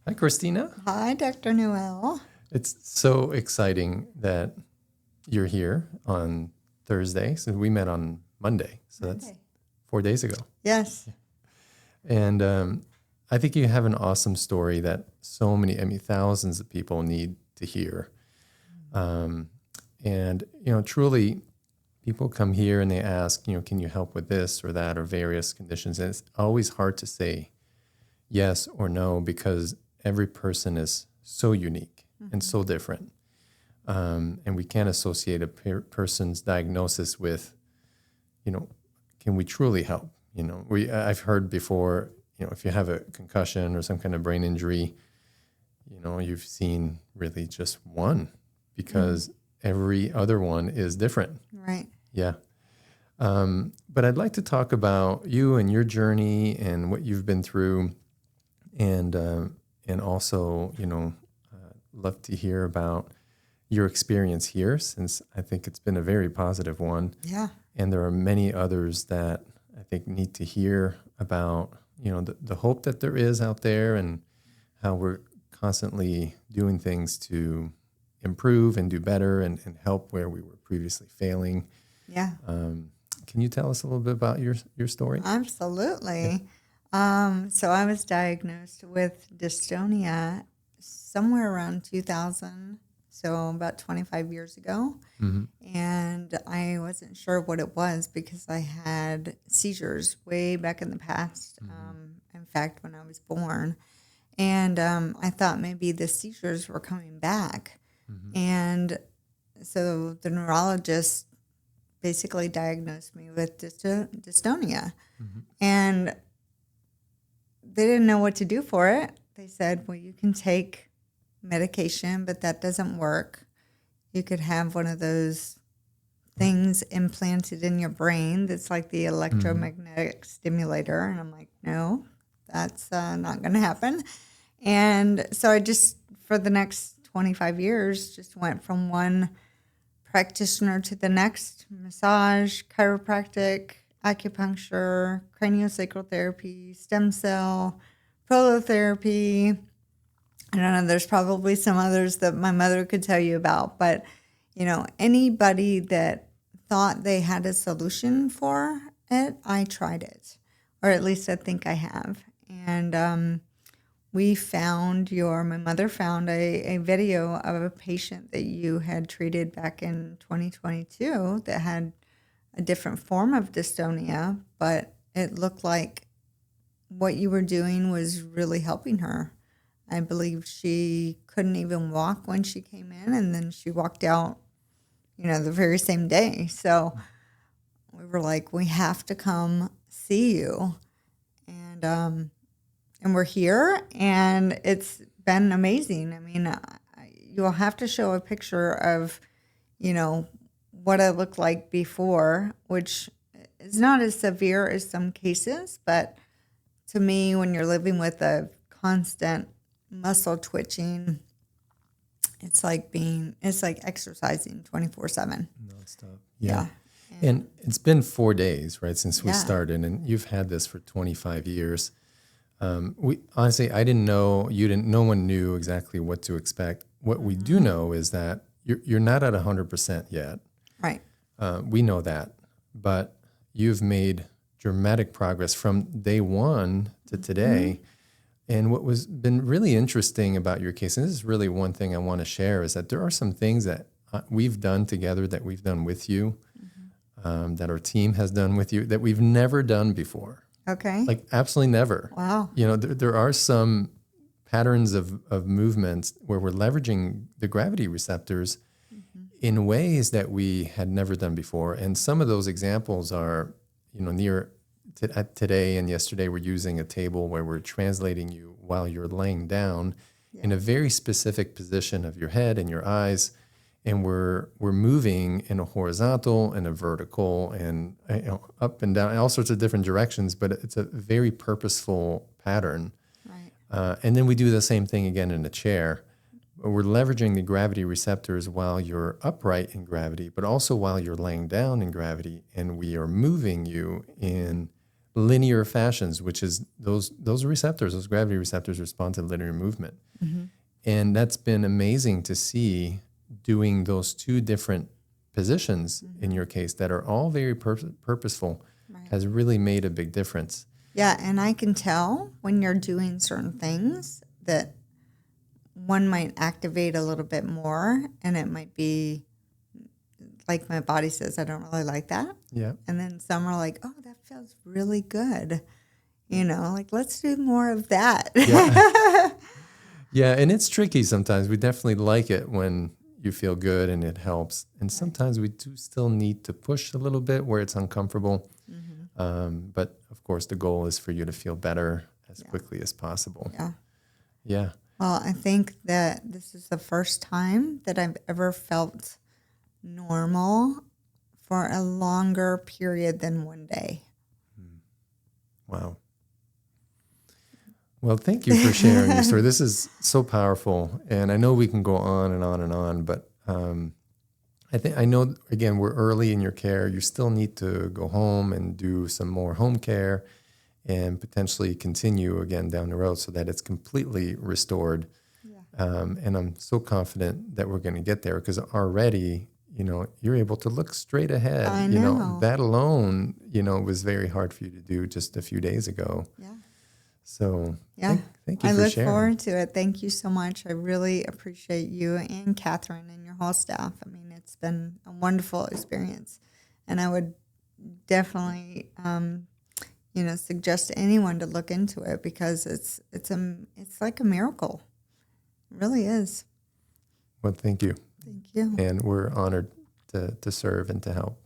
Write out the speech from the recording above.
Hi, Christina. Hi, Dr. Noel. It's so exciting that you're here on Thursday. So we met on Monday. So that's Monday. 4 days ago. Yes. And I think you have an awesome story that so many, thousands of people need to hear. And, truly, people come here and they ask, can you help with this or that or various conditions? And it's always hard to say yes or no because every person is so unique and so different. And we can't associate a person's diagnosis with, can we truly help? I've heard before, if you have a concussion or some kind of brain injury, you've seen really just one because every other one is different. Right. Yeah. But I'd like to talk about you and your journey and what you've been through, and also, love to hear about your experience here, since I think it's been a very positive one. Yeah. And there are many others that I think need to hear about, the hope that there is out there and how we're constantly doing things to improve and do better and help where we were previously failing. Yeah. Can you tell us a little bit about your story? Absolutely. So I was diagnosed with dystonia somewhere around 2000, so about 25 years ago. Mm-hmm. And I wasn't sure what it was because I had seizures way back in the past. In fact, when I was born. And I thought maybe the seizures were coming back. Mm-hmm. And so the neurologist basically diagnosed me with dystonia. Mm-hmm. And they didn't know what to do for it. They said, well, you can take medication, but that doesn't work. You could have one of those things implanted in your brain that's like the electromagnetic stimulator. And I'm like, no, that's not going to happen. And so I just, for the next 25 years, just went from one practitioner to the next: massage, chiropractic, acupuncture, craniosacral therapy, stem cell, prolotherapy. I don't know, there's probably some others that my mother could tell you about, but anybody that thought they had a solution for it, I tried it, or at least I think I have. And my mother found a video of a patient that you had treated back in 2022 that had a different form of dystonia, but it looked like what you were doing was really helping her. I believe she couldn't even walk when she came in, and then she walked out, the very same day. So we were like, we have to come see you. And we're here, and it's been amazing. I mean, you'll have to show a picture of, what I looked like before, which is not as severe as some cases. But to me, when you're living with a constant muscle twitching, it's like exercising 24/7. Nonstop. Yeah. And it's been 4 days, right, since we Yeah. started, and you've had this for 25 years. We honestly, I didn't know, you didn't. No one knew exactly what to expect. What we do know is that you're not at 100% yet. Right. We know that, but you've made dramatic progress from day one to today. And what was been really interesting about your case, and this is really one thing I want to share, is that there are some things that we've done together, that we've done with you, that our team has done with you, that we've never done before. Okay. Like absolutely never. Wow. There are some patterns of movements where we're leveraging the gravity receptors in ways that we had never done before. And some of those examples are, today and yesterday, we're using a table where we're translating you while you're laying down in a very specific position of your head and your eyes. And we're moving in a horizontal and a vertical and up and down, all sorts of different directions, but it's a very purposeful pattern. Right. And then we do the same thing again in a chair. We're leveraging the gravity receptors while you're upright in gravity, but also while you're laying down in gravity, and we are moving you in linear fashions, which is those receptors, those gravity receptors respond to linear movement. Mm-hmm. And that's been amazing to see doing those two different positions in your case that are all very purposeful Right. has really made a big difference. Yeah, and I can tell when you're doing certain things that one might activate a little bit more, and it might be like my body says, I don't really like that. Yeah. And then some are like, oh, that feels really good. You know, like, let's do more of that. Yeah. Yeah, and it's tricky sometimes. We definitely like it when you feel good and it helps. And sometimes we do still need to push a little bit where it's uncomfortable. But of course, the goal is for you to feel better as quickly as possible. Yeah. Yeah. Well, I think that this is the first time that I've ever felt normal for a longer period than one day. Wow. Well, thank you for sharing your story. This is so powerful, and I know we can go on and on and on, but I know, again, we're early in your care. You still need to go home and do some more home care and potentially continue again down the road so that it's completely restored. Yeah. And I'm so confident that we're going to get there because already, you're able to look straight ahead. I know. That alone, was very hard for you to do just a few days ago. Yeah. So Yeah. thank you I for look sharing. forward to it. Thank you so much. I really appreciate you and Catherine and your whole staff. I mean, it's been a wonderful experience. And I would definitely, suggest to anyone to look into it because it's like a miracle. It really is. Well, thank you. Thank you. And we're honored to serve and to help.